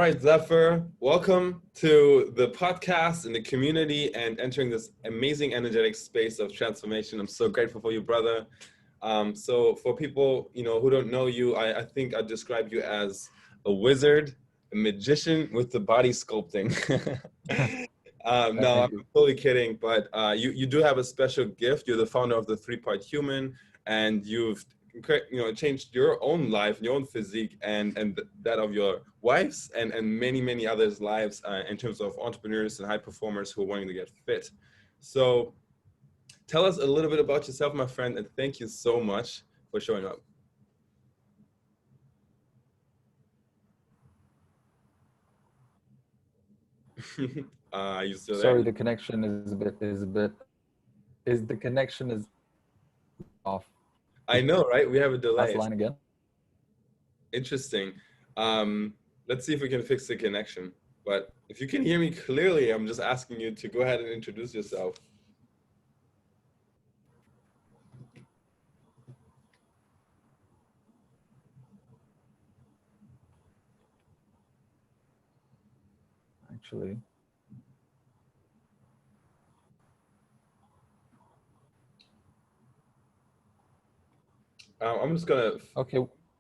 All right, Zephyr, welcome to the podcast and the community and entering this amazing energetic space of transformation. I'm so grateful for you, brother. So for people, who don't know you, I think I'd describe you as a wizard, a magician with the body sculpting. No, I'm totally kidding, but you do have a special gift. You're the founder of the 3-Part Human, and you've changed your own life, your own physique, and that of your wife's and many others' lives in terms of entrepreneurs and high performers who are wanting to get fit. So tell us a little bit about yourself, my friend, and thank you so much for showing up. Are you still there? Sorry, the connection the connection is off. I know, right? We have a delay. Last line again. Interesting. Let's see if we can fix the connection. But if you can hear me clearly, I'm just asking you to go ahead and introduce yourself. Actually. I'm just gonna. Okay,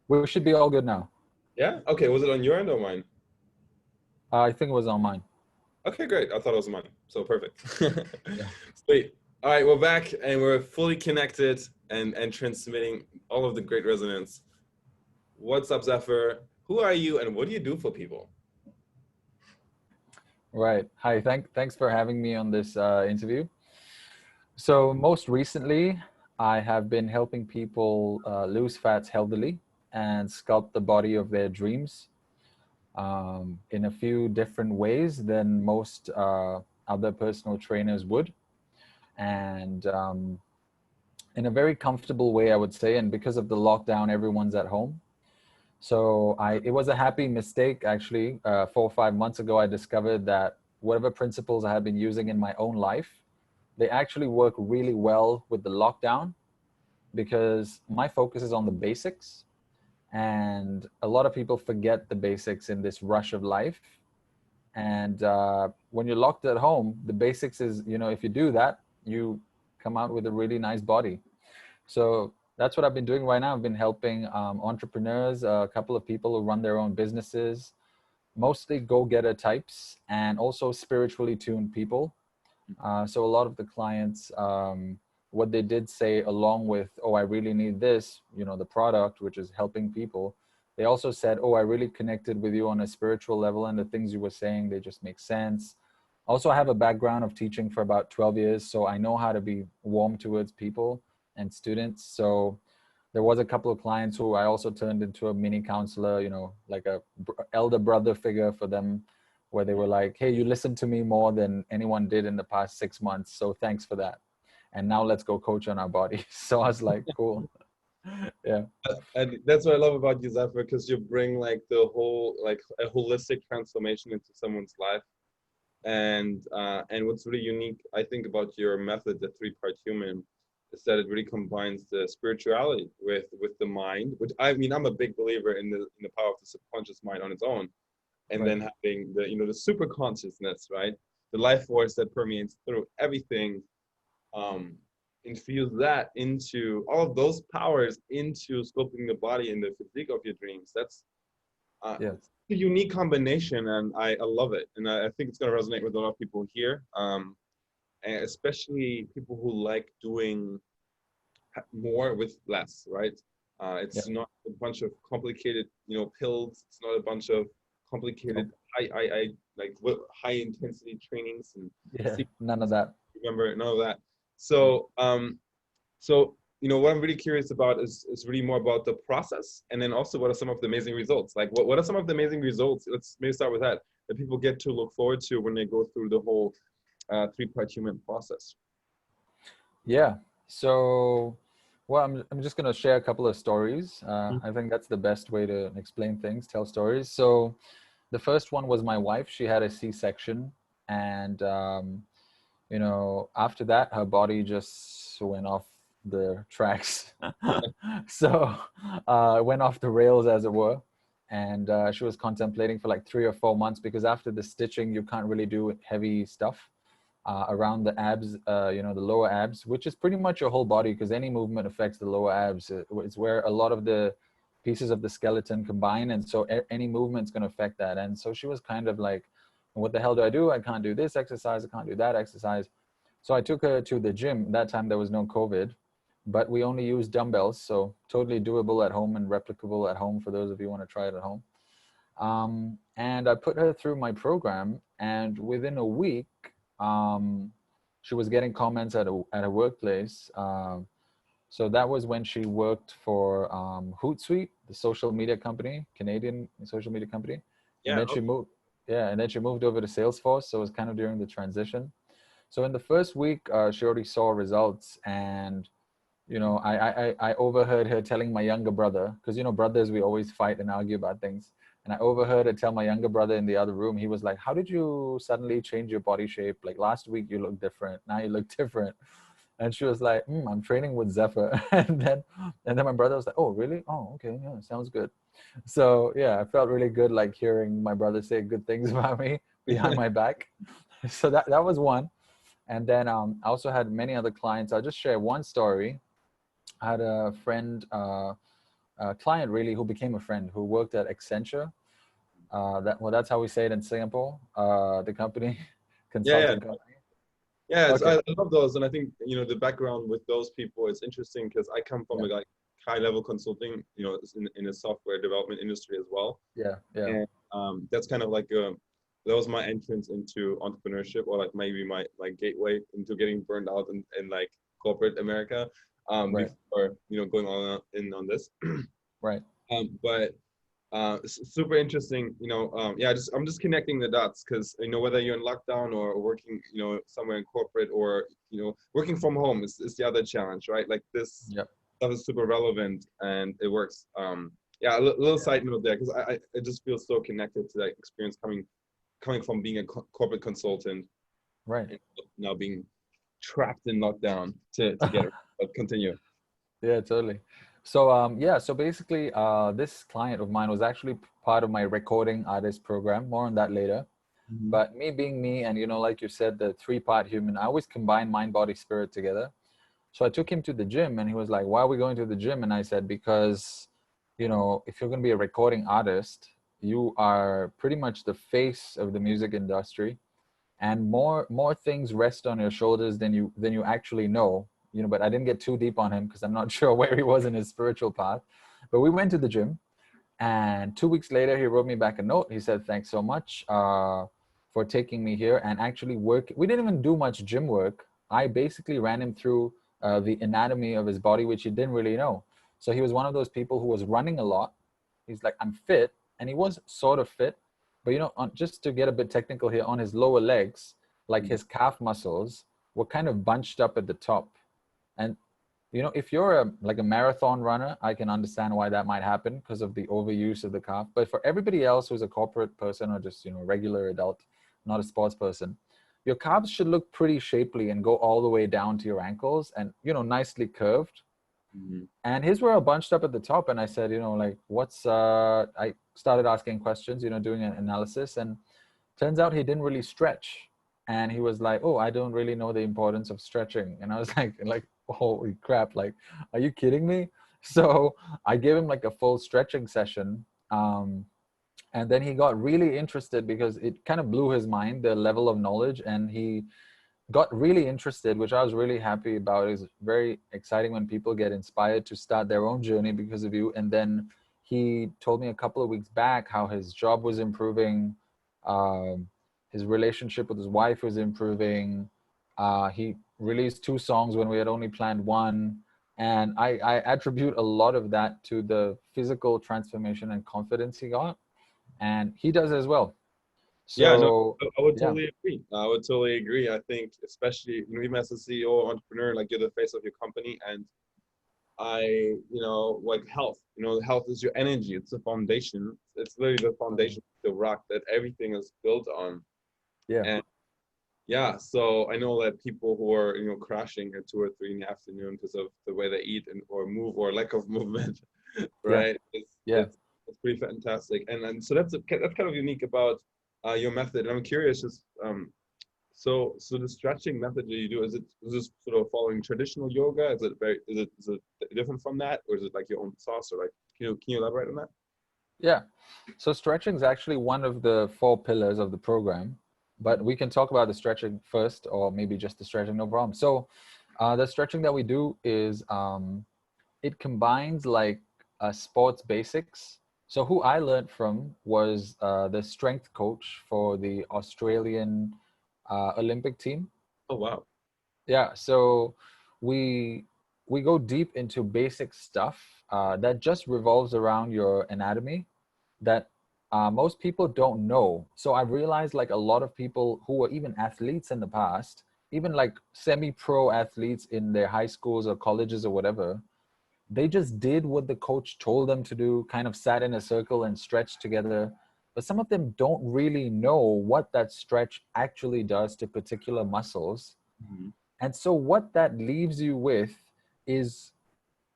we should be all good now. Yeah. Okay. Was it on your end or mine? I think it was on mine. Okay, great. I thought it was mine. So perfect. Yeah. Sweet. All right, we're back and we're fully connected and transmitting all of the great resonance. What's up, Zephyr? Who are you and what do you do for people? Right. Hi. Thanks for having me on this interview. So most recently, I have been helping people lose fats healthily and sculpt the body of their dreams in a few different ways than most other personal trainers would. And in a very comfortable way, I would say. And because of the lockdown, everyone's at home. So it was a happy mistake, actually. 4 or 5 months ago, I discovered that whatever principles I had been using in my own life, they actually work really well with the lockdown because my focus is on the basics. And a lot of people forget the basics in this rush of life. And when you're locked at home, the basics is, if you do that, you come out with a really nice body. So that's what I've been doing right now. I've been helping entrepreneurs, a couple of people who run their own businesses, mostly go-getter types, and also spiritually tuned people. So a lot of the clients, what they did say along with, oh, I really need this, the product, which is helping people. They also said, oh, I really connected with you on a spiritual level and the things you were saying, they just make sense. Also, I have a background of teaching for about 12 years, so I know how to be warm towards people and students. So there was a couple of clients who I also turned into a mini counselor, like a elder brother figure for them, where they were like, hey, you listened to me more than anyone did in the past 6 months. So thanks for that. And now let's go coach on our body. So I was like, cool. Yeah. And that's what I love about you, Zephyr, because you bring like the whole, like a holistic transformation into someone's life. And what's really unique, I think, about your method, the 3-Part Human, is that it really combines the spirituality with the mind, which I'm a big believer in the power of the subconscious mind on its own. And then having the super consciousness, right? The life force that permeates through everything, infuse that into all of those powers into sculpting the body and the physique of your dreams. That's a unique combination, and I love it. And I think it's going to resonate with a lot of people here, and especially people who like doing more with less, right? It's not a bunch of complicated, pills. It's not a bunch of complicated high intensity trainings and none of that. Remember, none of that. So what I'm really curious about is really more about the process, and then also what are some of the amazing results? Like what are some of the amazing results? Let's maybe start with that people get to look forward to when they go through the whole 3-Part Human process. Yeah. So, well, I'm just going to share a couple of stories. I think that's the best way to explain things, tell stories. So the first one was my wife. She had a C-section, and after that, her body just went off the tracks. So went off the rails, as it were. and she was contemplating for like 3 or 4 months, because after the stitching, you can't really do heavy stuff around the abs, you know, the lower abs, which is pretty much your whole body, because any movement affects the lower abs. It's where a lot of the pieces of the skeleton combine, and so any movement's going to affect that. And so she was kind of like, what the hell do I do? I can't do this exercise, I can't do that exercise. So I took her to the gym. That time there was no COVID, but we only used dumbbells, so totally doable at home and replicable at home for those of you who want to try it at home. And I put her through my program, and within a week, she was getting comments at a workplace. So that was when she worked for Hootsuite, the social media company, Canadian social media company. Yeah. And then she moved, and then she moved over to Salesforce. So it was kind of during the transition. So in the first week, she already saw results, and you know, I overheard her telling my younger brother, because you know, brothers, we always fight and argue about things. And I overheard her tell my younger brother in the other room. He was like, "How did you suddenly change your body shape? Like last week you look different, now you look different." And she was like, "I'm training with Zephyr." and then my brother was like, "Oh, really? Oh, okay, yeah, sounds good." So yeah, I felt really good, like hearing my brother say good things about me behind my back. So that was one. And then I also had many other clients. I'll just share one story. I had a friend, a client really, who became a friend, who worked at Accenture. That's how we say it in Singapore, the company, consulting company. Yeah, Okay. I love those, and I think, you know, the background with those people is interesting, because I come from like high level consulting, you know, in the software development industry as well. Yeah. And that's kind of like that was my entrance into entrepreneurship, or like maybe my gateway into getting burned out in like corporate America, before, you know, going on this. Right. But super interesting, you know. I'm just connecting the dots, because you know, whether you're in lockdown or working, you know, somewhere in corporate, or you know, working from home is the other challenge, right? Like this stuff is super relevant, and it works. A little side note there, because I just feel so connected to that experience coming from being a corporate consultant, right, and now being trapped in lockdown to get it. But continue. Yeah, totally. So so basically, this client of mine was actually part of my recording artist program. More on that later. Mm-hmm. But me being me, and you know, like you said, the 3-part human, I always combine mind, body, spirit together. So I took him to the gym, and he was like, "Why are we going to the gym?" And I said, "Because, you know, if you're going to be a recording artist, you are pretty much the face of the music industry, and more things rest on your shoulders than you actually know." You know, but I didn't get too deep on him, because I'm not sure where he was in his spiritual path. But we went to the gym, and 2 weeks later, he wrote me back a note. He said, "Thanks so much for taking me here and actually work." We didn't even do much gym work. I basically ran him through the anatomy of his body, which he didn't really know. So he was one of those people who was running a lot. He's like, "I'm fit," and he was sort of fit. But you know, just to get a bit technical here, on his lower legs, like his calf muscles were kind of bunched up at the top. And you know, if you're like a marathon runner, I can understand why that might happen, because of the overuse of the calf. But for everybody else who's a corporate person, or just, you know, regular adult, not a sports person, your calves should look pretty shapely and go all the way down to your ankles, and, you know, nicely curved. Mm-hmm. And his were bunched up at the top. And I said, you know, like, I started asking questions, you know, doing an analysis, and turns out he didn't really stretch. And he was like, "Oh, I don't really know the importance of stretching." And I was like, holy crap, like, are you kidding me? So I gave him like a full stretching session. And then he got really interested, because it kind of blew his mind, the level of knowledge. And he got really interested, which I was really happy about. It's very exciting when people get inspired to start their own journey because of you. And then he told me a couple of weeks back how his job was improving. His relationship with his wife was improving. He released 2 songs when we had only planned 1. And I attribute a lot of that to the physical transformation and confidence he got. And he does as well. So, yeah, no, I would totally agree. I would totally agree. I think, especially, you know, even as a CEO, entrepreneur, like, you're the face of your company, and you know, like health, you know, health is your energy. It's the foundation. It's literally the foundation, the rock that everything is built on. Yeah. And yeah, so I know that people who are, you know, crashing at 2 or 3 in the afternoon because of the way they eat or move, or lack of movement, right? It's That's pretty fantastic. And so that's kind of unique about your method. And I'm curious, just so the stretching method that you do, is this sort of following traditional yoga? Is it different from that, or is it like your own sauce? Or like, can you elaborate on that? Yeah. So stretching is actually one of the 4 pillars of the program, but we can talk about the stretching first, or maybe just the stretching, no problem. So the stretching that we do is it combines like sports basics. So who I learned from was the strength coach for the Australian Olympic team. Oh, wow. Yeah, so we go deep into basic stuff that just revolves around your anatomy that most people don't know. So I realized like a lot of people who were even athletes in the past, even like semi-pro athletes in their high schools or colleges or whatever, they just did what the coach told them to do, kind of sat in a circle and stretched together. But some of them don't really know what that stretch actually does to particular muscles. Mm-hmm. And so what that leaves you with is,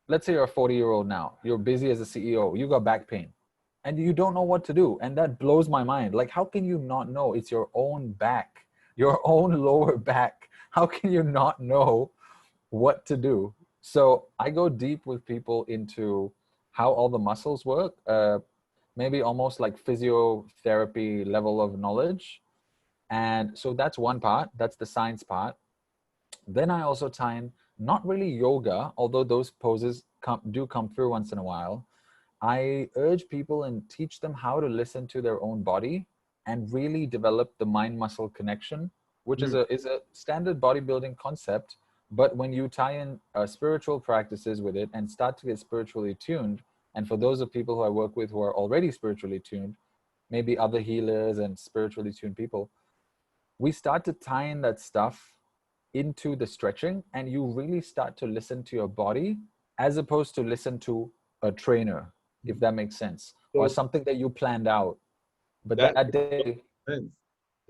let's say you're a 40-year-old now, you're busy as a CEO, you got back pain, and you don't know what to do. And that blows my mind. Like, how can you not know? It's your own back, your own lower back. How can you not know what to do? So I go deep with people into how all the muscles work, maybe almost like physiotherapy level of knowledge. And so that's one part, that's the science part. Then I also tie in not really yoga, although those poses do come through once in a while. I urge people and teach them how to listen to their own body and really develop the mind-muscle connection, which is a standard bodybuilding concept. But when you tie in spiritual practices with it and start to get spiritually tuned, and for those of people who I work with who are already spiritually tuned, maybe other healers and spiritually tuned people, we start to tie in that stuff into the stretching, and you really start to listen to your body as opposed to listen to a trainer, if that makes sense, or something that you planned out. But that day,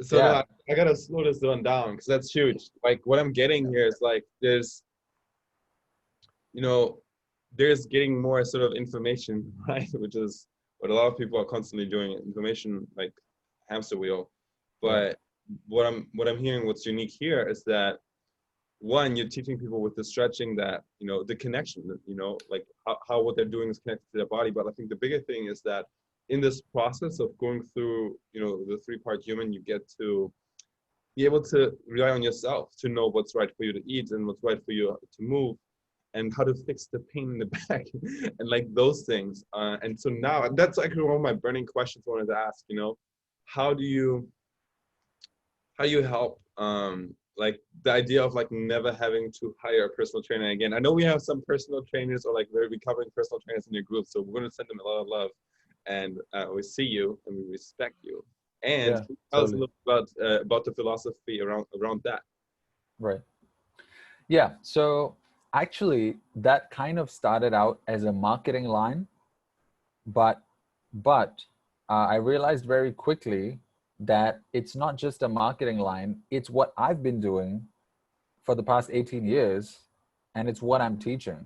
so yeah. no, I gotta slow this one down because that's huge. Like what I'm getting here is like there's getting more sort of information, right? Which is what a lot of people are constantly doing, information like hamster wheel. But what I'm hearing, what's unique here is that one, you're teaching people with the stretching that, the connection, like how what they're doing is connected to their body. But I think the bigger thing is that in this process of going through, the 3-part human, you get to be able to rely on yourself to know what's right for you to eat and what's right for you to move and how to fix the pain in the back and like those things. And so now that's actually one of my burning questions I wanted to ask, how do you help like the idea of like never having to hire a personal trainer again? I know we have some personal trainers or like very recovering personal trainers in your group, so we're going to send them a lot of love, and we see you and we respect you. And tell us a little about the philosophy around that. Right. Yeah. So actually, that kind of started out as a marketing line, but I realized very quickly that it's not just a marketing line, it's what I've been doing for the past 18 years, and it's what I'm teaching.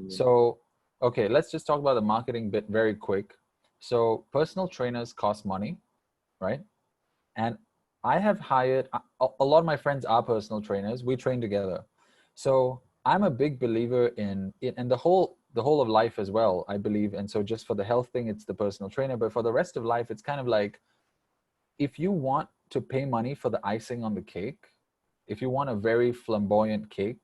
So, okay, let's just talk about the marketing bit very quick. So personal trainers cost money, right? And I have hired, a lot of my friends are personal trainers. We train together. So I'm a big believer in it, and the whole of life as well, I believe. And so just for the health thing, it's the personal trainer. But for the rest of life, it's kind of like, if you want to pay money for the icing on the cake, if you want a very flamboyant cake,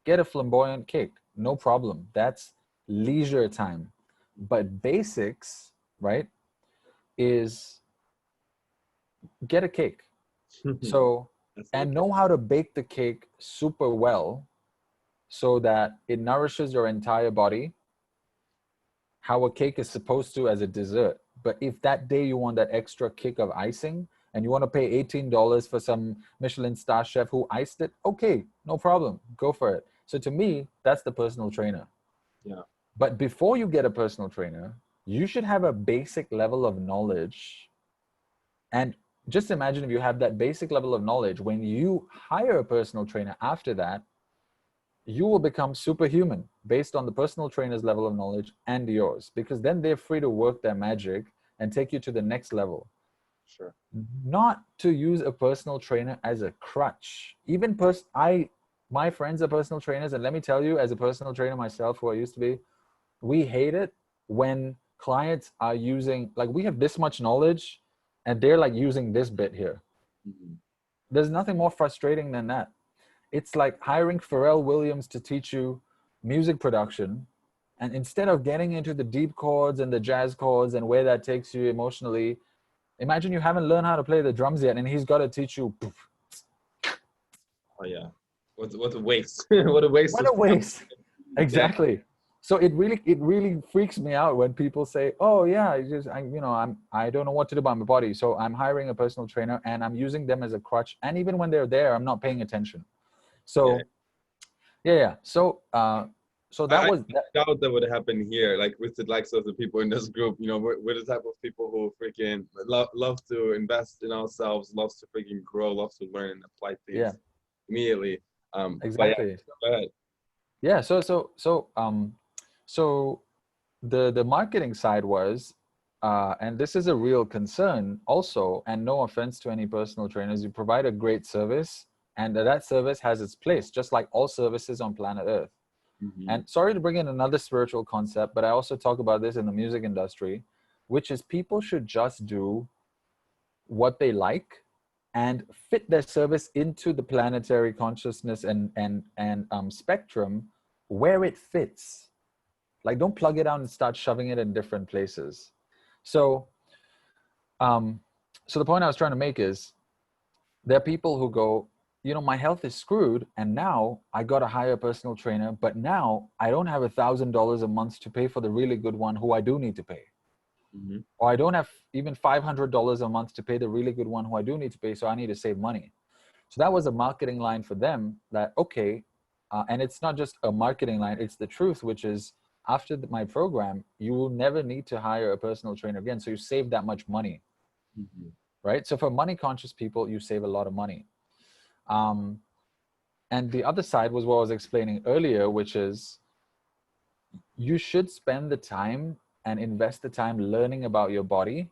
get a flamboyant cake, no problem. That's leisure time. But basics, right, is get a cake. So, and know how to bake the cake super well so that it nourishes your entire body, how a cake is supposed to as a dessert. But if that day you want that extra kick of icing and you want to pay $18 for some Michelin star chef who iced it, okay, no problem, go for it. So to me, that's the personal trainer. Yeah. But before you get a personal trainer, you should have a basic level of knowledge. And just imagine if you have that basic level of knowledge, when you hire a personal trainer after that, you will become superhuman based on the personal trainer's level of knowledge and yours, because then they're free to work their magic and take you to the next level. Sure. Not to use a personal trainer as a crutch. Even my friends are personal trainers, and let me tell you, as a personal trainer myself, who I used to be, we hate it when clients are using, like, we have this much knowledge and they're like using this bit here. Mm-hmm. There's nothing more frustrating than that. It's like hiring Pharrell Williams to teach you music production, and instead of getting into the deep chords and the jazz chords and where that takes you emotionally, imagine you haven't learned how to play the drums yet and he's got to teach you. Oh yeah, what a waste. What a waste. What a waste. Exactly. Yeah. So it really freaks me out when people say, oh yeah, I don't know what to do about my body, so I'm hiring a personal trainer and I'm using them as a crutch, and even when they're there, I'm not paying attention. So yeah. So that was that. I doubt that would happen here, like with the likes of the people in this group. You know, we're the type of people who freaking love to invest in ourselves, loves to freaking grow, loves to learn and apply things immediately. Exactly. Go ahead. Yeah. So the marketing side was, and this is a real concern also, and no offense to any personal trainers, you provide a great service, and that service has its place, just like all services on planet Earth. Mm-hmm. And sorry to bring in another spiritual concept, but I also talk about this in the music industry, which is people should just do what they like and fit their service into the planetary consciousness and spectrum where it fits. Like, don't plug it out and start shoving it in different places. So the point I was trying to make is, there are people who go, you know, my health is screwed, and now I got to hire a personal trainer, but now I don't have $1,000 a month to pay for the really good one who I do need to pay. Mm-hmm. Or I don't have even $500 a month to pay the really good one who I do need to pay, so I need to save money. So that was a marketing line for them that, okay, and it's not just a marketing line, it's the truth, which is, after my program, you will never need to hire a personal trainer again. So you save that much money, mm-hmm. right? So for money conscious people, you save a lot of money. And the other side was what I was explaining earlier, which is you should spend the time and invest the time learning about your body.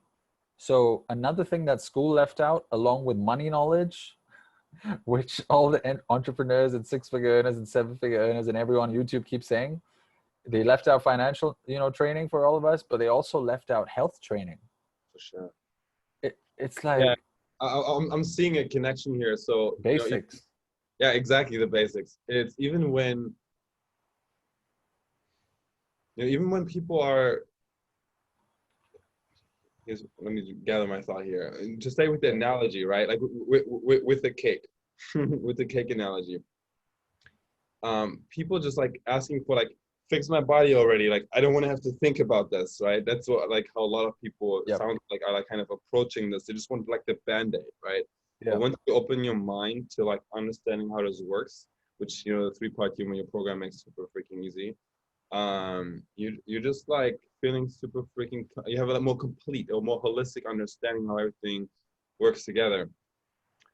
So another thing that school left out, along with money knowledge, which all the entrepreneurs and six-figure earners and seven-figure earners and everyone on YouTube keeps saying, they left out financial, training for all of us, but they also left out health training. For sure. It's like, yeah, I'm seeing a connection here. So basics. Yeah, exactly, the basics. It's even when people are. Let me gather my thought here. To stay with the analogy, right? Like with the cake, with the cake analogy. People just like asking for like, fix my body already. Like, I don't want to have to think about this, right? That's what, like, how a lot of people sound like are like kind of approaching this. They just want like the Bandaid, right? Yeah. But once you open your mind to like understanding how this works, which, the 3-part human program makes super freaking easy. You're just like feeling super freaking, you have a more complete or more holistic understanding how everything works together.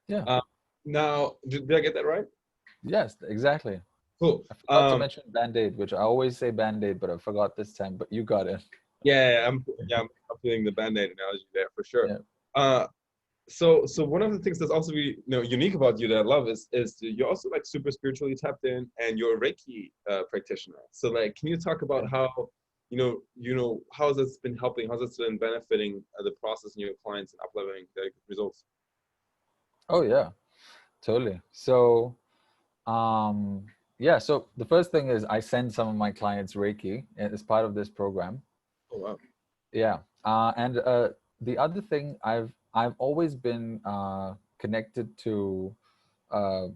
Yeah. Now, did I get that right? Yes, exactly. Cool. I forgot to mention Bandaid, which I always say Bandaid, but I forgot this time, but you got it. Yeah, I'm feeling the Bandaid analogy there for sure. Yeah. So one of the things that's also unique about you that I love is you're also like super spiritually tapped in, and you're a Reiki practitioner. So like, can you talk about how how that's been helping, how that's been benefiting the process in your clients and up-leveling the results? Oh yeah, totally. So so the first thing is I send some of my clients Reiki as part of this program. Oh wow. Yeah, and the other thing, I've always been connected to, our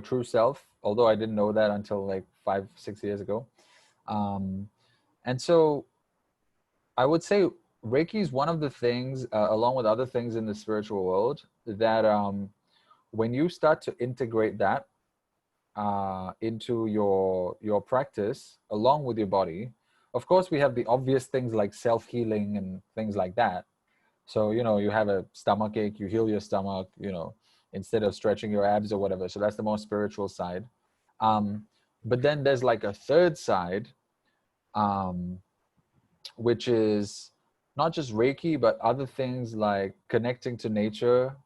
true self, although I didn't know that until like 5-6 years ago. And so I would say Reiki is one of the things, along with other things in the spiritual world, that when you start to integrate that into your practice along with your body. Of course, we have the obvious things like self-healing and things like that. So, you have a stomach ache, you heal your stomach, instead of stretching your abs or whatever. So that's the most spiritual side. But then there's like a third side, which is not just Reiki, but other things like connecting to nature,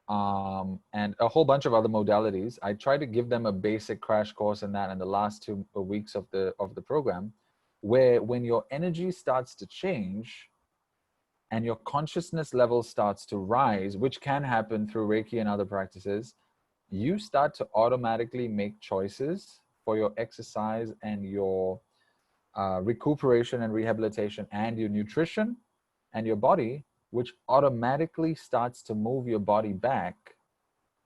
and a whole bunch of other modalities. I try to give them a basic crash course in that in the last 2 weeks of the program, where when your energy starts to change and your consciousness level starts to rise, which can happen through Reiki and other practices, you start to automatically make choices for your exercise and your recuperation and rehabilitation and your nutrition and your body, which automatically starts to move your body back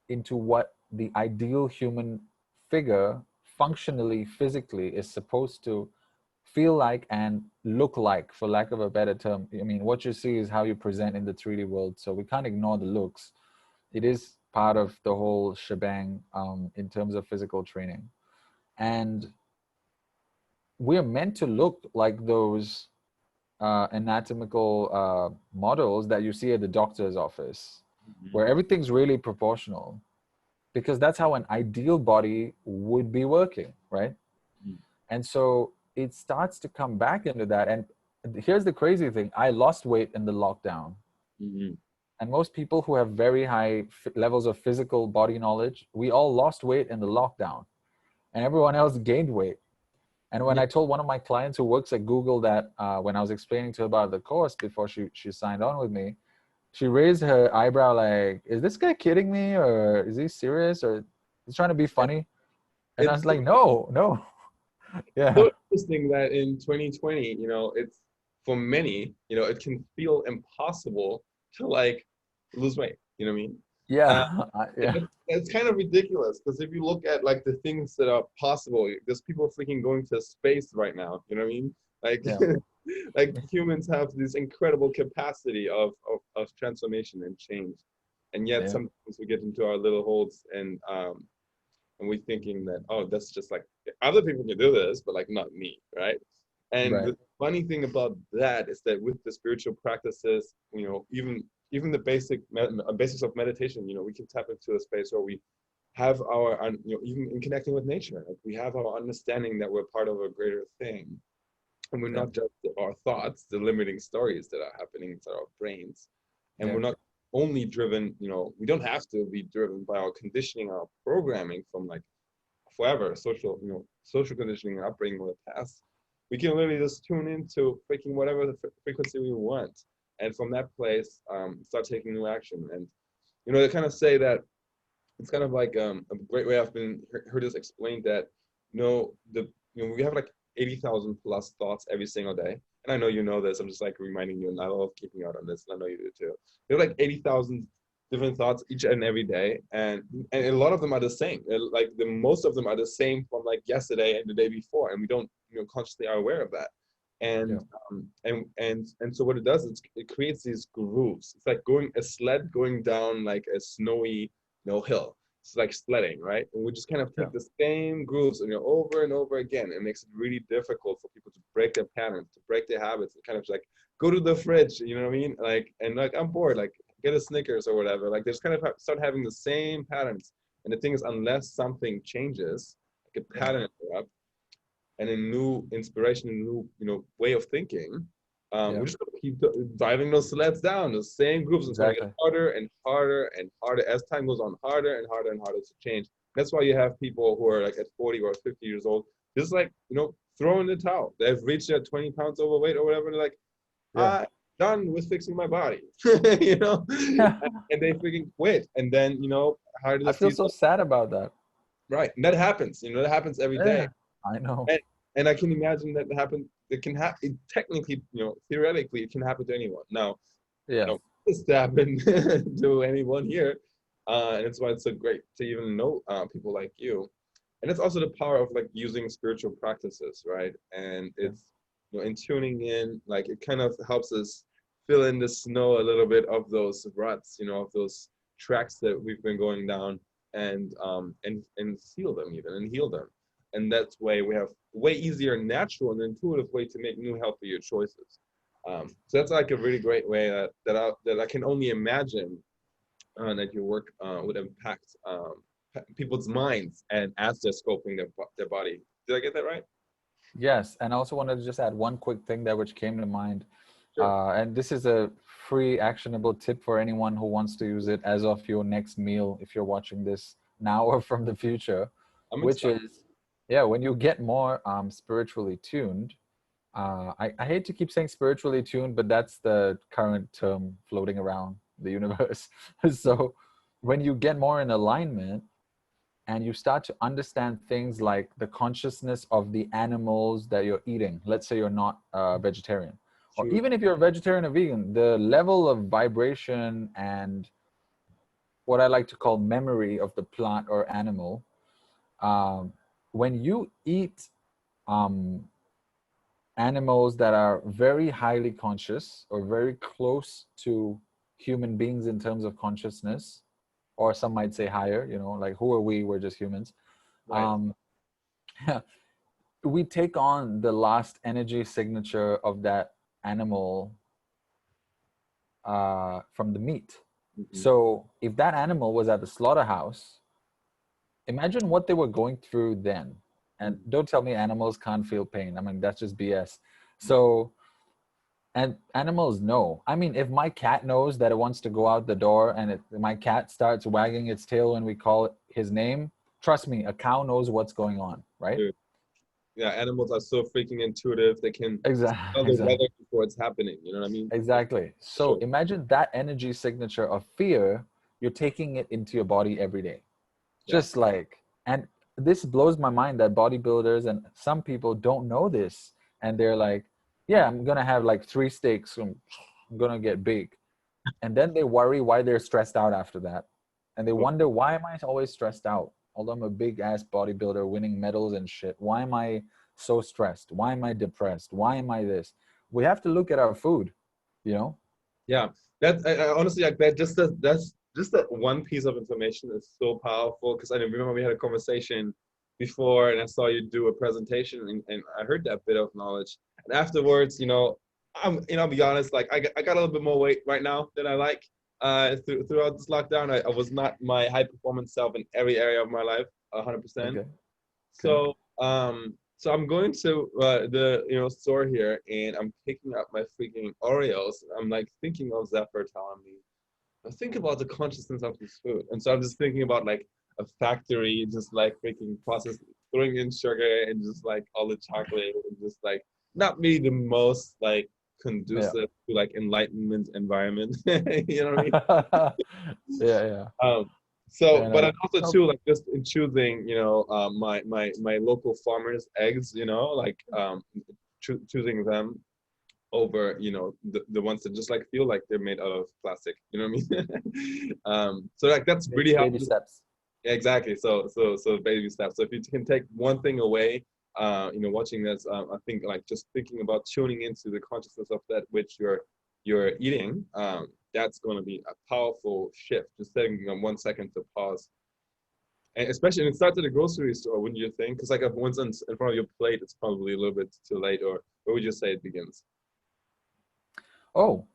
into what the ideal human figure functionally, physically is supposed to feel like and look like, for lack of a better term. I mean, what you see is how you present in the 3D world, so we can't ignore the looks. It is part of the whole shebang in terms of physical training. And we're meant to look like those anatomical models that you see at the doctor's office, where everything's really proportional, because that's how an ideal body would be working, right? And so it starts to come back into that. And here's the crazy thing: I lost weight in the lockdown. And most people who have very high levels of physical body knowledge, we all lost weight in the lockdown, and everyone else gained weight. And when I told one of my clients who works at Google that when I was explaining to her about the course before she signed on with me, she raised her eyebrow like, is this guy kidding me, or is he serious, or he's trying to be funny? And I was like, no. Yeah. So interesting that in 2020, you know, it's for many, you know, it can feel impossible to like lose weight. You know what I mean? Yeah. Yeah. It's kind of ridiculous, because if you look at like the things that are possible, there's people freaking going to space right now. You know what I mean? Like, like humans have this incredible capacity of transformation and change, and yet sometimes we get into our little holes and we're thinking that, oh, that's just like other people can do this, but like not me, right? And the funny thing about that is that with the spiritual practices, you know, even the basics of meditation, you know, we can tap into a space where we have our, you know, even in connecting with nature, like we have our understanding that we're part of a greater thing, and we're not just our thoughts, the limiting stories that are happening inside our brains, and we're not only driven, you know, we don't have to be driven by our conditioning, our programming from like forever, social conditioning, upbringing with the past. We can literally just tune into freaking whatever the frequency we want, and from that place, start taking new action. And you know, they kind of say that it's kind of like a great way I've been heard this explained, that you know, we have like 80,000 plus thoughts every single day. And I know you know this. I'm just like reminding you, and I love keeping out on this, and I know you do too. There are like 80,000 different thoughts each and every day, and a lot of them are the same. Like most of them are the same from like yesterday and the day before, and we don't, you know, consciously are aware of that. And so what it does is it creates these grooves. It's like a sled going down like a snowy, you know, hill. It's like sledding, right? And we just kind of take the same grooves, and, you know, over and over again. It makes it really difficult for people to break their patterns, to break their habits, and kind of like go to the fridge, you know what I mean? Like, and like, I'm bored, like get a Snickers or whatever. Like they just kind of start having the same patterns. And the thing is, unless something changes, like a pattern interrupt, and a new inspiration, a new, you know, way of thinking, we're just gonna keep driving those sleds down, the same groups. It's gonna get harder and harder and harder as time goes on, harder and harder and harder to change. That's why you have people who are like at 40 or 50 years old, just like, you know, throwing the towel. They've reached their 20 pounds overweight or whatever. They're like, I'm done with fixing my body, you know, and they freaking quit. And then, you know, I feel so sad about that. Right, and that happens. You know, that happens every day. I know. And I can imagine that happen. It can happen. Technically, you know, theoretically, it can happen to anyone. Now, you know, this happen to anyone here, and it's why it's so great to even know people like you. And it's also the power of like using spiritual practices, right? And it's, you know, in tuning in, like it kind of helps us fill in the snow a little bit of those ruts, you know, of those tracks that we've been going down, and seal them even, and heal them. And that's why we have way easier, natural, and intuitive way to make new, healthier choices. So that's like a really great way that I can only imagine that your work would impact people's minds and as they're scoping their body. Did I get that right? Yes, and I also wanted to just add one quick thing there which came to mind. Sure. And this is a free actionable tip for anyone who wants to use it as of your next meal if you're watching this now or from the future, I'm which excited. is, yeah, when you get more spiritually tuned, I hate to keep saying spiritually tuned, but that's the current term floating around the universe. So when you get more in alignment and you start to understand things like the consciousness of the animals that you're eating, let's say you're not a vegetarian, or True. even if you're a vegetarian or vegan, the level of vibration and what I like to call memory of the plant or animal, when you eat animals that are very highly conscious or very close to human beings in terms of consciousness, or some might say higher, you know, like who are we? We're just humans. Right. We take on the last energy signature of that animal from the meat. Mm-hmm. So if that animal was at the slaughterhouse, imagine what they were going through then. And don't tell me animals can't feel pain. I mean, that's just BS. So, and animals know. I mean, if my cat knows that it wants to go out the door and my cat starts wagging its tail when we call it his name, trust me, a cow knows what's going on, right? Dude. Yeah, animals are so freaking intuitive. They can tell the Exactly. weather before it's happening. You know what I mean? Exactly. So Sure. imagine that energy signature of fear, you're taking it into your body every day. Yeah. Just like, and this blows my mind that bodybuilders and some people don't know this. And they're like, yeah, I'm going to have like 3 steaks. I'm going to get big. And then they worry why they're stressed out after that. And they wonder, why am I always stressed out? Although I'm a big ass bodybuilder winning medals and shit. Why am I so stressed? Why am I depressed? Why am I this? We have to look at our food, you know? Yeah. That's I honestly like that. That's just that one piece of information is so powerful because I remember we had a conversation before and I saw you do a presentation and I heard that bit of knowledge. And afterwards, I'll be honest, like I got a little bit more weight right now than I like. Throughout this lockdown, I was not my high performance self in every area of my life, 100%. Okay. Okay. So I'm going to the store here and I'm picking up my freaking Oreos. I'm like thinking of Zephyr telling me, think about the consciousness of this food. And so I'm just thinking about like a factory, just like freaking processed, throwing in sugar and just like all the chocolate and just like not really the most like conducive to like enlightenment environment. You know what I mean? Yeah. So, And but I'm also too like just in choosing, my local farmers' eggs, like choosing them over, the ones that just like feel like they're made out of plastic. You know what I mean? So like that's really baby helpful. steps. Exactly. So baby steps. So if you can take one thing away, watching this, I think like just thinking about tuning into the consciousness of that which you're eating, that's going to be a powerful shift. Just taking 1 second to pause, and especially and it starts at the grocery store, wouldn't you think? Because like if one's in front of your plate, it's probably a little bit too late. Or where would you say it begins? Oh,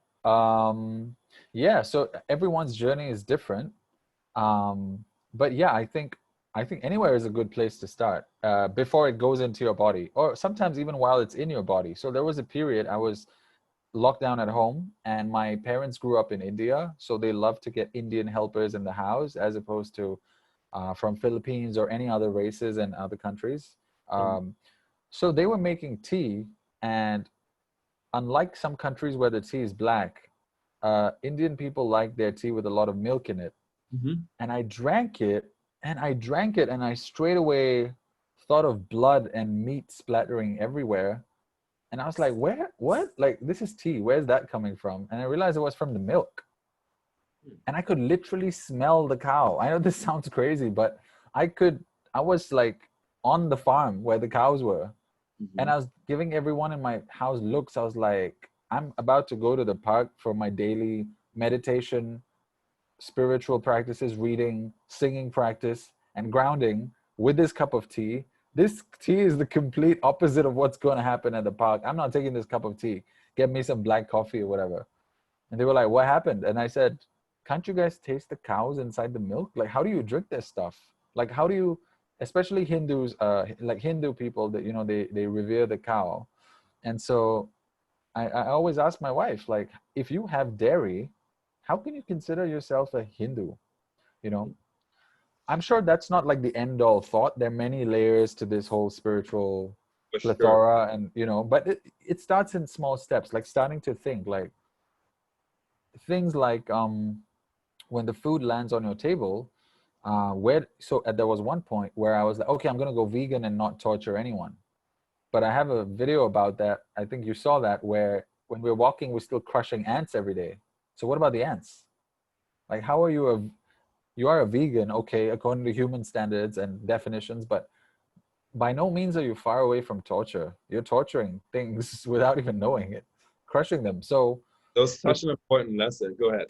yeah. So everyone's journey is different. But yeah, I think anywhere is a good place to start before it goes into your body, or sometimes even while it's in your body. So there was a period I was locked down at home, and my parents grew up in India, so they love to get Indian helpers in the house as opposed to from Philippines or any other races and other countries. So they were making tea, and unlike some countries where the tea is black, Indian people like their tea with a lot of milk in it. Mm-hmm. And I drank it, and I straight away thought of blood and meat splattering everywhere. And I was like, what? Like, this is tea. Where's that coming from? And I realized it was from the milk. And I could literally smell the cow. I know this sounds crazy, but I was like on the farm where the cows were. And I was giving everyone in my house looks. I was like, I'm about to go to the park for my daily meditation, spiritual practices, reading, singing practice, and grounding with this cup of tea. This tea is the complete opposite of what's going to happen at the park. I'm not taking this cup of tea. Get me some black coffee or whatever. And they were like, what happened? And I said, can't you guys taste the cows inside the milk? Like, how do you drink this stuff? Like, how do you, especially Hindus, like Hindu people, that, you know, they revere the cow. And so I always ask my wife, like, if you have dairy, how can you consider yourself a Hindu? You know, I'm sure that's not like the end all thought. There are many layers to this whole spiritual For sure. plethora, and, you know, but it starts in small steps, like starting to think, like things like when the food lands on your table, there was one point where I was like, okay, I'm gonna go vegan and not torture anyone. But I have a video about that. I think you saw that, where when we're walking, we're still crushing ants every day. So what about the ants? Like, how are you are a vegan, okay, according to human standards and definitions, but by no means are you far away from torture. You're torturing things without even knowing it, crushing them. So That was it, such an important lesson. Go ahead.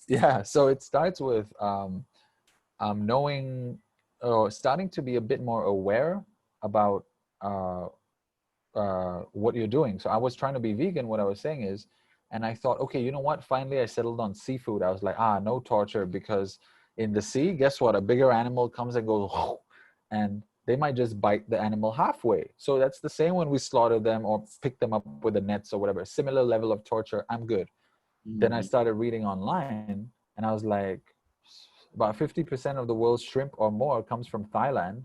yeah, so it starts with knowing, or starting to be a bit more aware about uh, what you're doing. So I was trying to be vegan. What I was saying is, and I thought, okay, you know what? Finally, I settled on seafood. I was like, no torture, because in the sea, guess what? A bigger animal comes and goes, and they might just bite the animal halfway. So that's the same when we slaughter them or pick them up with the nets or whatever. Similar level of torture, I'm good. Then I started reading online, and I was like, about 50% of the world's shrimp or more comes from Thailand.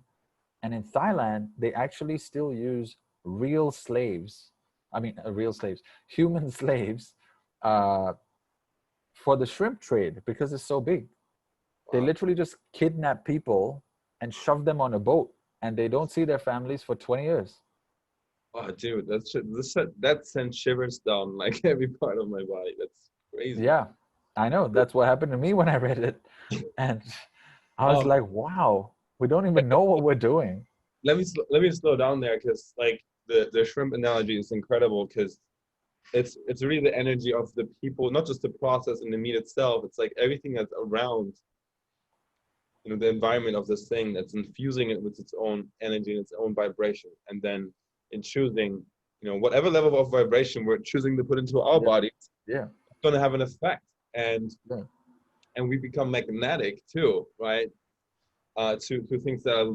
And in Thailand, they actually still use real slaves. I mean, real slaves, human slaves, uh, for the shrimp trade, because it's so big. They Wow. literally just kidnap people and shove them on a boat, and they don't see their families for 20 years. Oh, dude, that sent shivers down like every part of my body. That's crazy. Yeah, I know. That's what happened to me when I read it. And I was Um, like, wow, we don't even know what we're doing. let me slow down there, because like the shrimp analogy is incredible, because it's really the energy of the people, not just the process and the meat itself. It's like everything that's around, the environment of this thing, that's infusing it with its own energy and its own vibration, and then in choosing, whatever level of vibration we're choosing to put into our Yeah, bodies, yeah, it's going to have an effect. and yeah. and we become magnetic too, right? To things that are,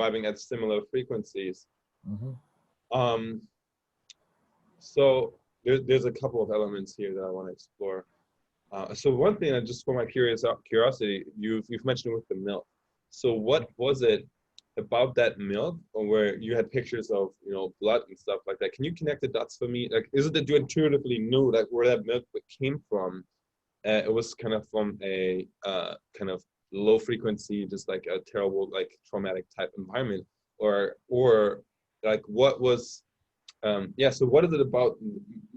vibing at similar frequencies. Hmm. um so there's a couple of elements here that I want to explore. So one thing, just for my curiosity, you've mentioned with the milk. So what was it about that milk, or where you had pictures of, blood and stuff like that? Can you connect the dots for me? Like, is it that you intuitively knew like where that milk came from? It was kind of from a kind of low frequency, just like a terrible, like traumatic type environment, or like what was yeah, so what is it about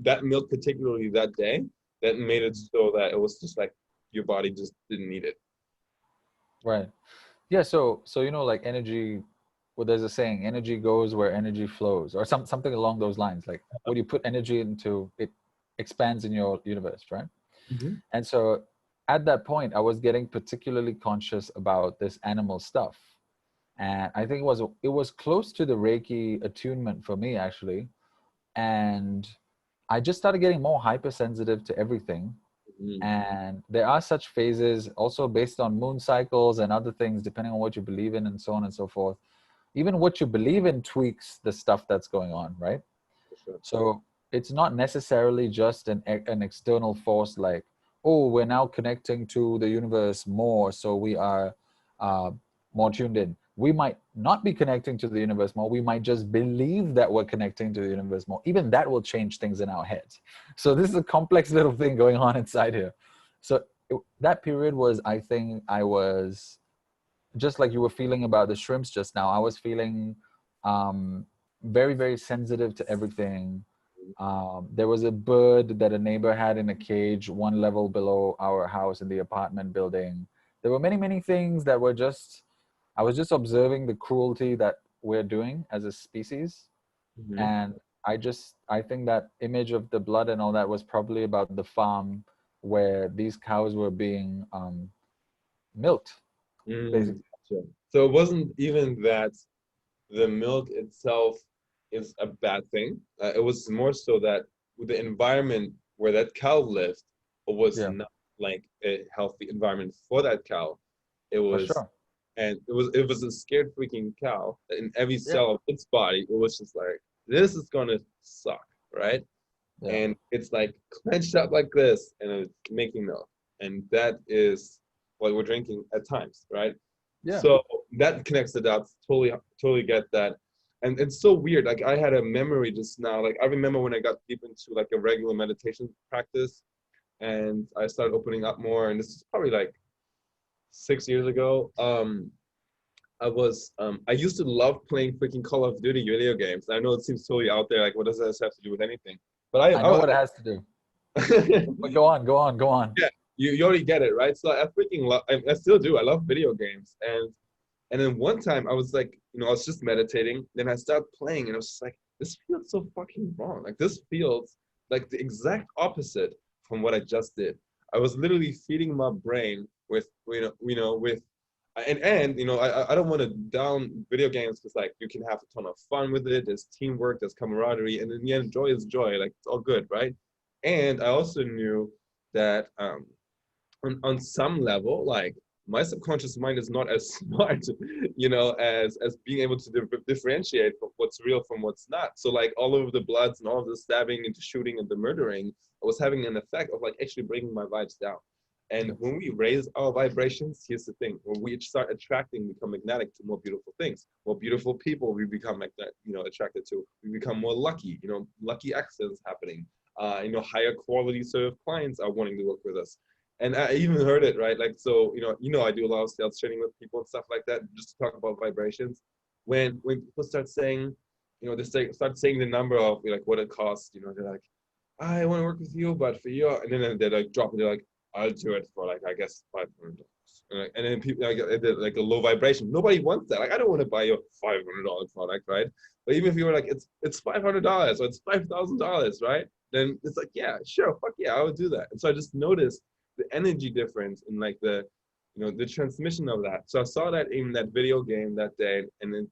that milk, particularly that day, that made it so that it was just like your body just didn't need it? Right. Yeah. So like energy. Well, there's a saying: energy goes where energy flows, or something along those lines. Like, what you put energy into, it expands in your universe, right? Mm-hmm. And so at that point, I was getting particularly conscious about this animal stuff, and I think it was close to the Reiki attunement for me, actually. And I just started getting more hypersensitive to everything. Mm-hmm. And there are such phases, also based on moon cycles and other things, depending on what you believe in and so on and so forth. Even what you believe in tweaks the stuff that's going on, right? For sure. So it's not necessarily just an external force, like, oh, we're now connecting to the universe more, so we are uh, more tuned in. We might not be connecting to the universe more. We might just believe that we're connecting to the universe more. Even that will change things in our heads. So this is a complex little thing going on inside here. So that period was, I think, I was just like you were feeling about the shrimps just now. I was feeling um, very, very sensitive to everything. There was a bird that a neighbor had in a cage 1 level below our house in the apartment building. There were many, many things that were just, I was just observing the cruelty that we're doing as a species. Mm-hmm. And I think that image of the blood and all that was probably about the farm where these cows were being milked, Mm, basically. gotcha. So it wasn't even that the milk itself is a bad thing. It was more so that the environment where that cow lived was Yeah, not like a healthy environment for that cow. It for was sure. And it was a scared freaking cow. In every cell of its body, it was just like, this is gonna suck, right? Yeah. And it's like clenched up like this, and it's making milk, and that is what we're drinking at times, right? Yeah. So that connects the dots. Totally get that. And it's so weird. Like I had a memory just now. Like I remember when I got deep into like a regular meditation practice, and I started opening up more. And this is probably like 6 years ago. I used to love playing freaking Call of Duty video games. I know it seems totally out there. Like, what does this have to do with anything? But I know what it has to do. But go on. Yeah, you already get it, right? So I freaking love. I still do. I love video games. And then one time I was like, I was just meditating. Then I started playing, and I was just like, this feels so fucking wrong. Like this feels like the exact opposite from what I just did. I was literally feeding my brain with, with, I don't want to down video games because like you can have a ton of fun with it. There's teamwork, there's camaraderie, and in the end, joy is joy. Like it's all good, right? And I also knew that on some level, like my subconscious mind is not as smart, as being able to differentiate what's real from what's not. So like all of the bloods and all of the stabbing and the shooting and the murdering was having an effect of like actually bringing my vibes down. And when we raise our vibrations, here's the thing: when we start attracting, become magnetic to more beautiful things, more beautiful people, we become attracted to. We become more lucky. Lucky accidents happening. Higher quality sort of clients are wanting to work with us. And I even heard it, right? Like, so, I do a lot of sales training with people and stuff like that, just to talk about vibrations. When people start saying, start saying the number of like what it costs, they're like, I want to work with you, but for you, and then they like drop it, they're like, I'll do it for like, I guess, $500. And then people like a low vibration. Nobody wants that. Like, I don't want to buy your $500 product, right? But even if you were like, it's $500 or it's $5,000, right? Then it's like, yeah, sure, fuck yeah, I would do that. And so I just noticed the energy difference in like the transmission of that. So I saw that in that video game that day, and then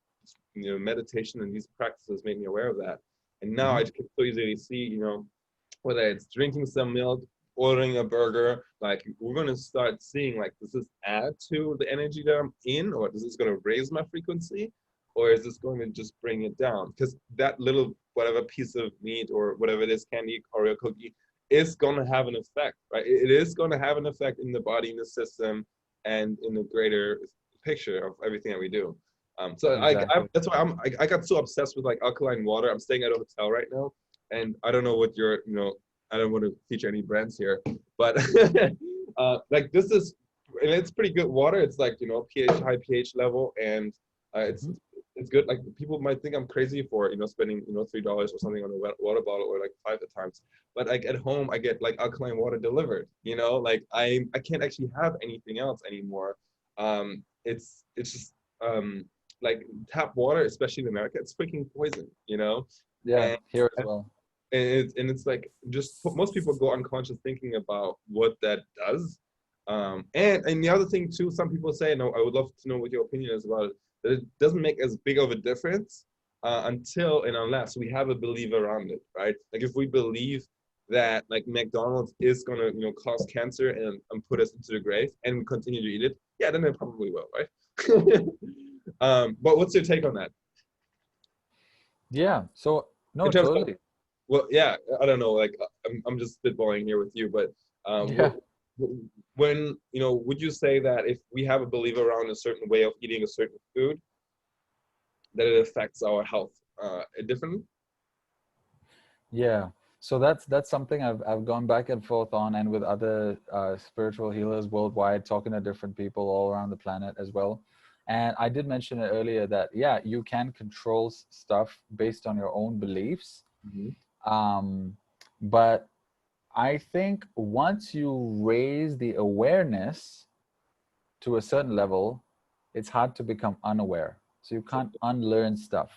meditation and these practices made me aware of that. And now I can so easily see, whether it's drinking some milk, ordering a burger, like we're going to start seeing like, does this add to the energy that I'm in, or is this going to raise my frequency, or is this going to just bring it down? Because that little whatever piece of meat or whatever it is, candy, Oreo cookie, is going to have an effect, right? It is going to have an effect in the body, in the system, and in the greater picture of everything that we do. So exactly. That's why I got so obsessed with like alkaline water. I'm staying at a hotel right now, and I don't know what your, I don't want to feature any brands here, but like this is, and it's pretty good water. It's like, high pH level, and it's good. Like people might think I'm crazy for, spending, $3 or something on a water bottle, or like 5 at times. But like at home, I get like alkaline water delivered, like I can't actually have anything else anymore. It's just like tap water, especially in America, it's freaking poison, Yeah, and, here as well. And it's like, just most people go unconscious thinking about what that does. And the other thing too, some people say, and I would love to know what your opinion is about it, that it doesn't make as big of a difference until and unless we have a belief around it, right? Like if we believe that like McDonald's is gonna cause cancer and put us into the grave, and we continue to eat it, yeah, then it probably will, right? But what's your take on that? Yeah, so no, totally. Well, yeah, I don't know, like I'm just spitballing here with you, but yeah. When would you say that if we have a belief around a certain way of eating a certain food, that it affects our health differently? Yeah, so that's something I've gone back and forth on, and with other spiritual healers worldwide, talking to different people all around the planet as well. And I did mention it earlier that, yeah, you can control stuff based on your own beliefs. But I think once you raise the awareness to a certain level, it's hard to become unaware. So you can't unlearn stuff.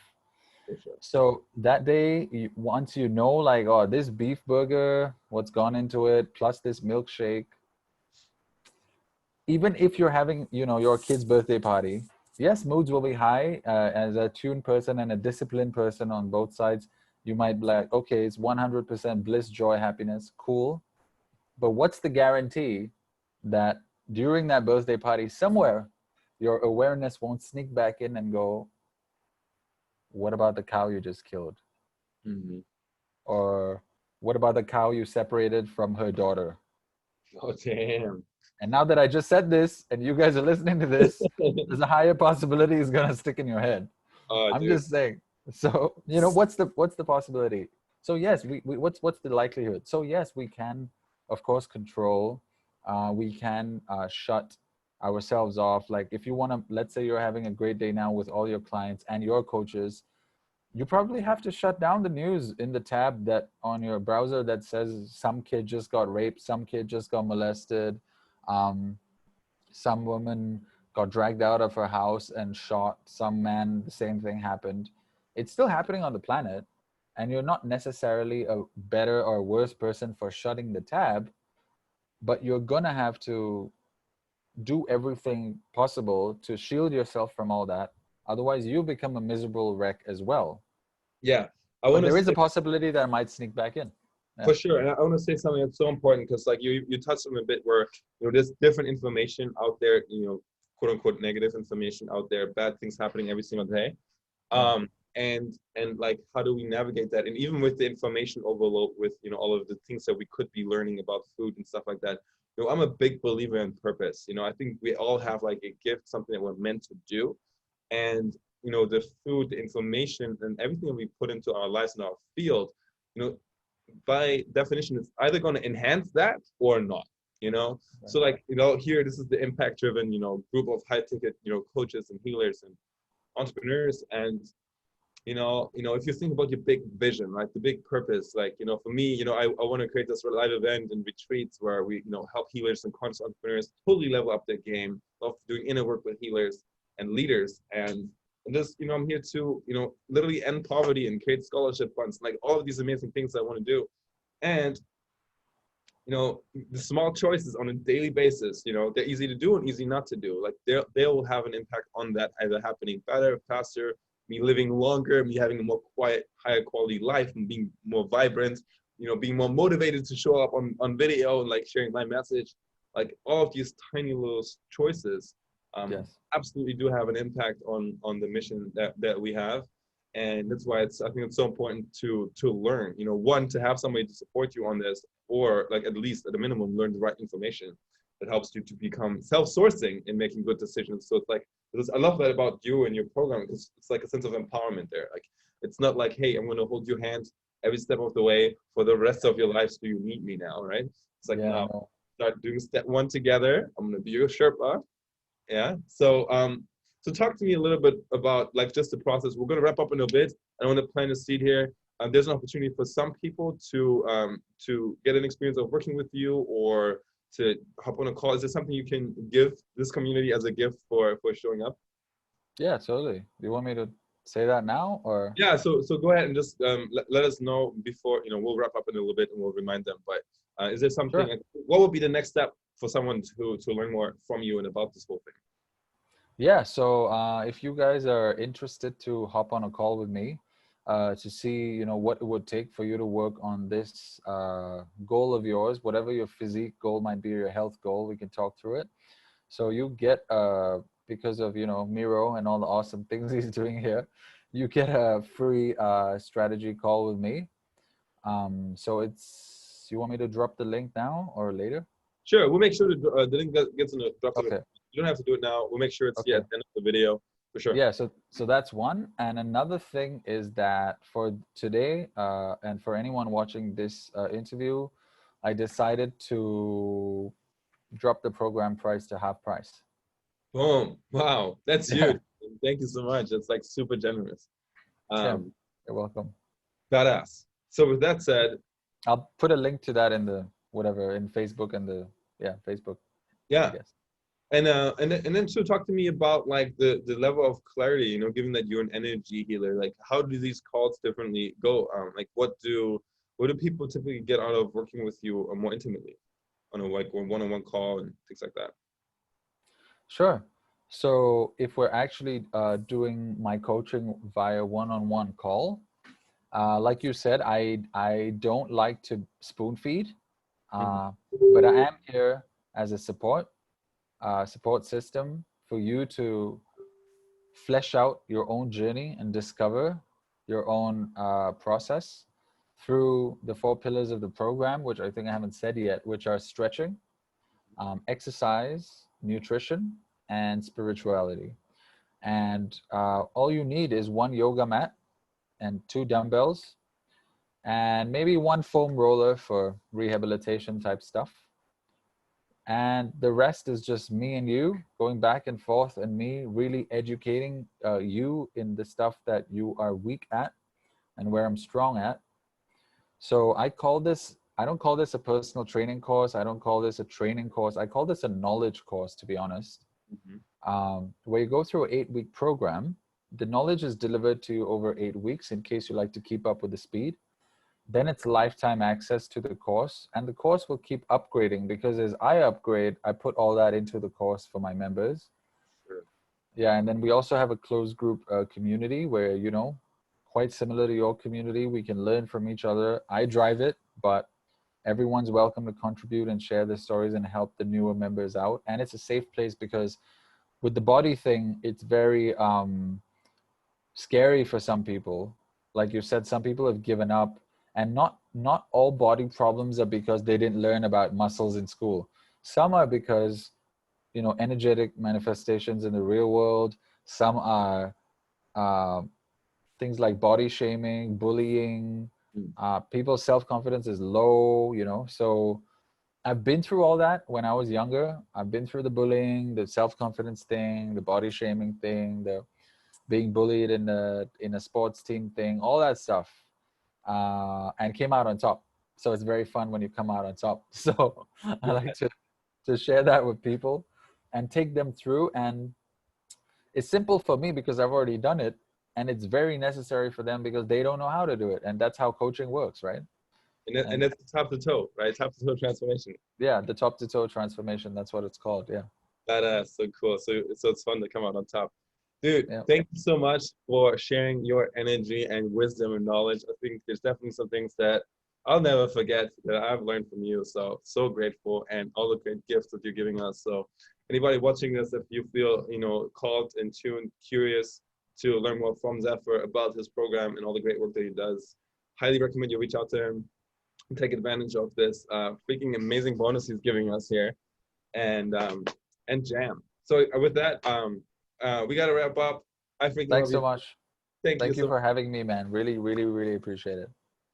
Sure. So that day, once like, oh, this beef burger, what's gone into it, plus this milkshake, even if you're having, your kid's birthday party, yes, moods will be high. As a tuned person and a disciplined person on both sides, you might be like, okay, it's 100% bliss, joy, happiness, cool. But what's the guarantee that during that birthday party somewhere your awareness won't sneak back in and go, what about the cow you just killed? Mm-hmm. Or what about the cow you separated from her daughter? Oh, damn. And now that I just said this and you guys are listening to this, there's a higher possibility it's going to stick in your head. Oh, I'm dude. just saying. So, you know, what's the possibility? So yes, we what's the likelihood? So yes, we can, of course, control. We can shut ourselves off. Like if you want to, let's say you're having a great day now with all your clients and your coaches, you probably have to shut down the news in the tab that on your browser that says some kid just got raped, some kid just got molested, some woman got dragged out of her house and shot, some man, the same thing happened. It's still happening on the planet, and you're not necessarily a better or worse person for shutting the tab, but you're gonna have to do everything possible to shield yourself from all that. Otherwise, you become a miserable wreck as well. Yeah. I But want to there is say, a possibility that it might sneak back in. Yeah. for sure. And I want to say something that's so important because like you touched on a bit where, you know, there's different information out there, you know, quote unquote negative information out there, bad things happening every single day. And like, how do we navigate that? And even with the information overload, with, you know, all of the things that we could be learning about food and stuff like that, you know, I'm a big believer in purpose. You know, I think we all have like a gift, something that we're meant to do. And, you know, the food, the information, and everything that we put into our lives in our field, you know, by definition, it's either going to enhance that or not, you know? Right. So like, you know, here, this is the impact driven, you know, group of high ticket, you know, coaches and healers and entrepreneurs. And, you know, if you think about your big vision, right, the big purpose, like, you know, for me, you know, I want to create this live event and retreats where we, you know, help healers and conscious entrepreneurs totally level up their game of doing inner work with healers and leaders. And just, you know, I'm here to, you know, literally end poverty and create scholarship funds, like all of these amazing things I want to do. And, you know, the small choices on a daily basis, you know, they're easy to do and easy not to do. Like they will have an impact on that, either happening better, faster, me living longer, me having a more quiet, higher quality life, and being more vibrant, you know, being more motivated to show up on video and like sharing my message. Like all of these tiny little choices Yes. absolutely do have an impact on the mission that we have. And that's why I think it's so important to learn, you know, one, to have somebody to support you on this, or like at least at a minimum learn the right information that helps you to become self-sourcing in making good decisions. So it's like, I love that about you and your program, because it's like a sense of empowerment there. Like it's not like, hey, I'm going to hold your hand every step of the way for the rest of your life, so you need me now, right? It's like, Yeah, no, no. start doing step one together. I'm going to be your Sherpa. Yeah. So so talk to me a little bit about like just the process. We're going to wrap up in a bit. I want to plant a seed here. There's an opportunity for some people to get an experience of working with you, or to hop on a call. Is there something you can give this community as a gift for showing up? Yeah, totally. Do you want me to say that now, or? Yeah. So go ahead and just let us know before, you know, we'll wrap up in a little bit and we'll remind them. But is there something? Sure. What would be the next step for someone to learn more from you and about this whole thing? Yeah, so if you guys are interested to hop on a call with me to see, you know, what it would take for you to work on this goal of yours, whatever your physique goal might be, your health goal, we can talk through it. So you get, because of, you know, Miro and all the awesome things he's doing here, you get a free strategy call with me. So you want me to drop the link now or later? Sure, we'll make sure the link gets in the drop. Okay. You don't have to do it now. We'll make sure it's Okay. at the end of the video for sure. Yeah, so that's one. And another thing is that for today, and for anyone watching this interview, I decided to drop the program price to half price. Boom! Wow, that's Yeah. huge. Thank you so much. That's like super generous. Yeah, you're welcome. Badass. So with that said, I'll put a link to that in the whatever in Facebook and Facebook. yeah. I guess. And then to talk to me about like the level of clarity, you know, given that you're an energy healer, like how do these calls differently go? Like what do people typically get out of working with you more intimately on a like one-on-one call and things like that? Sure. So if we're actually doing my coaching via one-on-one call, like you said, I don't like to spoon feed, but I am here as a support system for you to flesh out your own journey and discover your own process through the 4 pillars of the program, which I think I haven't said yet, which are stretching, exercise, nutrition, and spirituality. And all you need is 1 yoga mat and 2 dumbbells and maybe 1 foam roller for rehabilitation type stuff. And the rest is just me and you going back and forth, and me really educating you in the stuff that you are weak at and where I'm strong at. So I don't call this a personal training course. I don't call this a training course. I call this a knowledge course, to be honest. Where you go through an 8-week program. The knowledge is delivered to you over 8 weeks in case you like to keep up with the speed. Then it's lifetime access to the course, and the course will keep upgrading, because as I upgrade, I put all that into the course for my members. Sure. Yeah, and then we also have a closed group community where, you know, quite similar to your community, we can learn from each other. I drive it, but everyone's welcome to contribute and share their stories and help the newer members out. And it's a safe place, because with the body thing, it's very scary for some people. Like you said, some people have given up. And not all body problems are because they didn't learn about muscles in school. Some are because, you know, energetic manifestations in the real world. Some are things like body shaming, bullying. People's self-confidence is low, you know. So I've been through all that when I was younger. I've been through the bullying, the self-confidence thing, the body shaming thing, the being bullied in a sports team thing, all that stuff. And came out on top. So it's very fun when you come out on top. So I like to share that with people and take them through. And it's simple for me because I've already done it, and it's very necessary for them because they don't know how to do it. And that's how coaching works, right? And it's top to toe, right? Top to toe transformation. Yeah, the top to toe transformation. That's what it's called. Yeah. That's so cool. So it's fun to come out on top. Dude, Yeah. Thank you so much for sharing your energy and wisdom and knowledge. I think there's definitely some things that I'll never forget that I've learned from you. So grateful, and all the great gifts that you're giving us. So anybody watching this, if you feel, you know, called and tuned, curious to learn more from Zephyr about his program and all the great work that he does, highly recommend you reach out to him and take advantage of this freaking amazing bonus he's giving us here, and jam. So with that, we got to wrap up. I freaking Thanks love you. so much. Thank you for having me, man. Really, really, really appreciate it.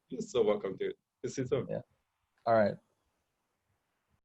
You're so welcome, dude. See you soon. Yeah. All right.